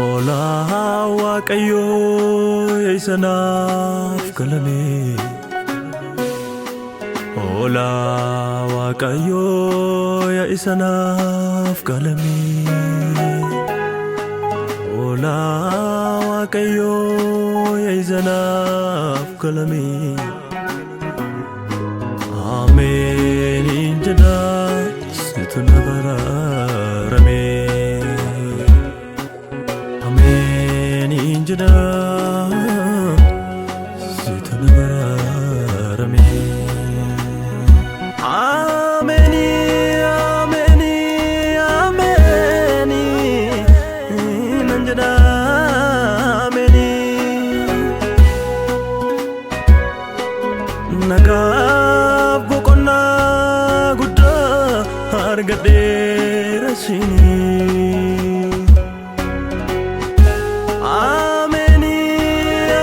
Ola Waaqayyo isanaaf galame. Ola Waaqayyo isanaaf galame. Ola Waaqayyo isanaaf galame. Amen injada situna bararame. Amen injada situna bararame. Amen amen amen injada amen naga bokonna gudda argadera sini. Amen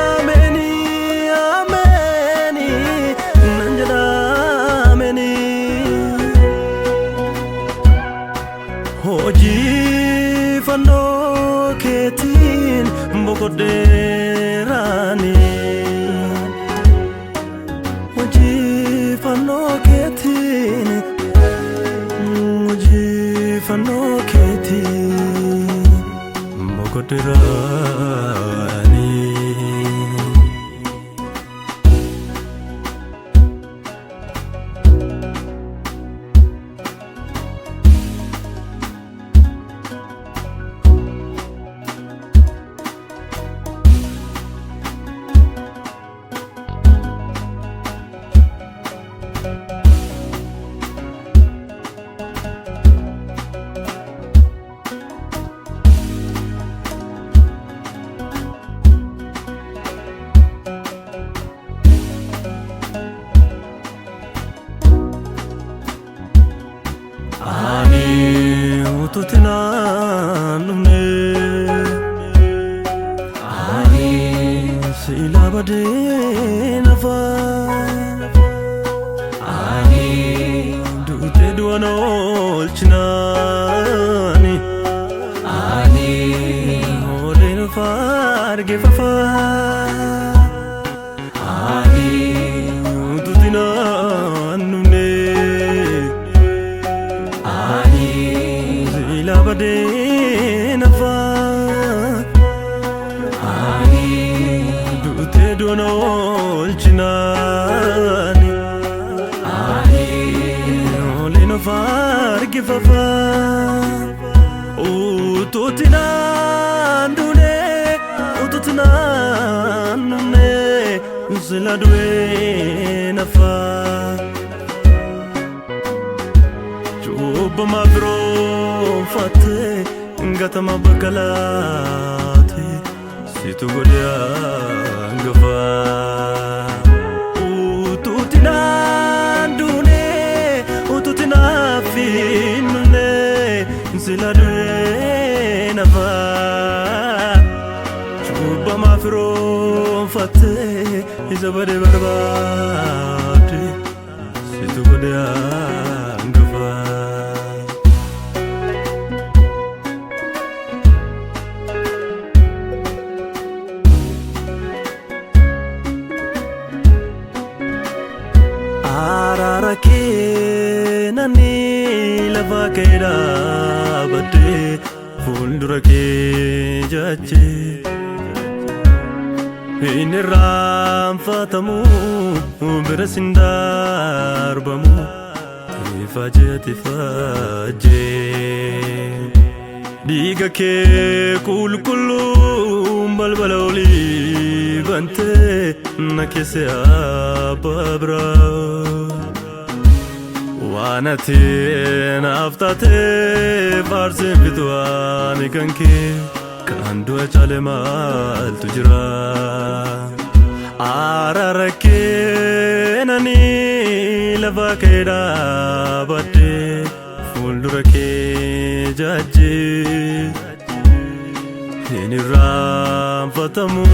amen amen nanjada amen. Hoji fano ketin bokoderani. Hoji fano ketin, hoji fano ketin bokoderani. Tutinanumne ani silabade nafa ani dute duanol chinani ani olen farge fafa ani tutinanumne ani silabade nafa ani dute duanol chinani ani olen farge fafa ututinandune ututinanune siladwe nafa chuba mabro fate ngatama bakalate situ godia ngafa ututinandune ututinafinune siladwe nafa chuba mabro fate izabade barbate situ godia ngafa. Ararake nani lava kera bade fuldurake jache iniram fatamu berasindar bamu tifaje diga ke kulkulu balbaloli bante nakese ababra wanate naftate farse bitwani kanke kandu chale mal tujra ararake nani lava keda bate fuldurake jaje iniram fatamu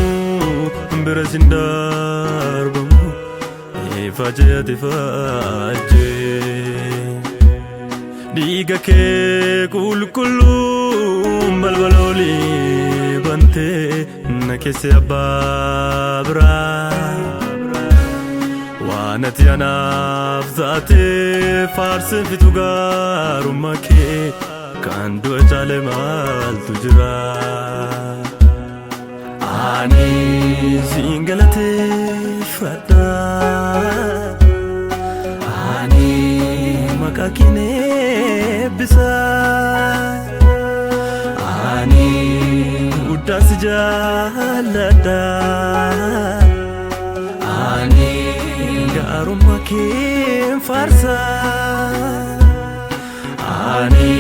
berasindar bamu tifaje diga ke kulkulu balbaloli galtee na keessa abbaa biraa waan ati anaaf taatee faarsin fitu gaarummaa kee kan du'a caalee maaltu jira. Ani siin galateeffadha, ani maqaa kee eebbisa, ani guddaa si jaalladha, ani gaarummaa kee faarsa, ani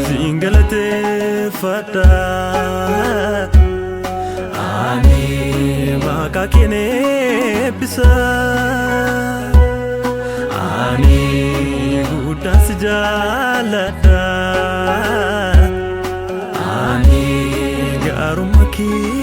siin galateeffadha, ani maqaa kee eebbisa, ani guddaa si jaalladha, ani gaarummaa kee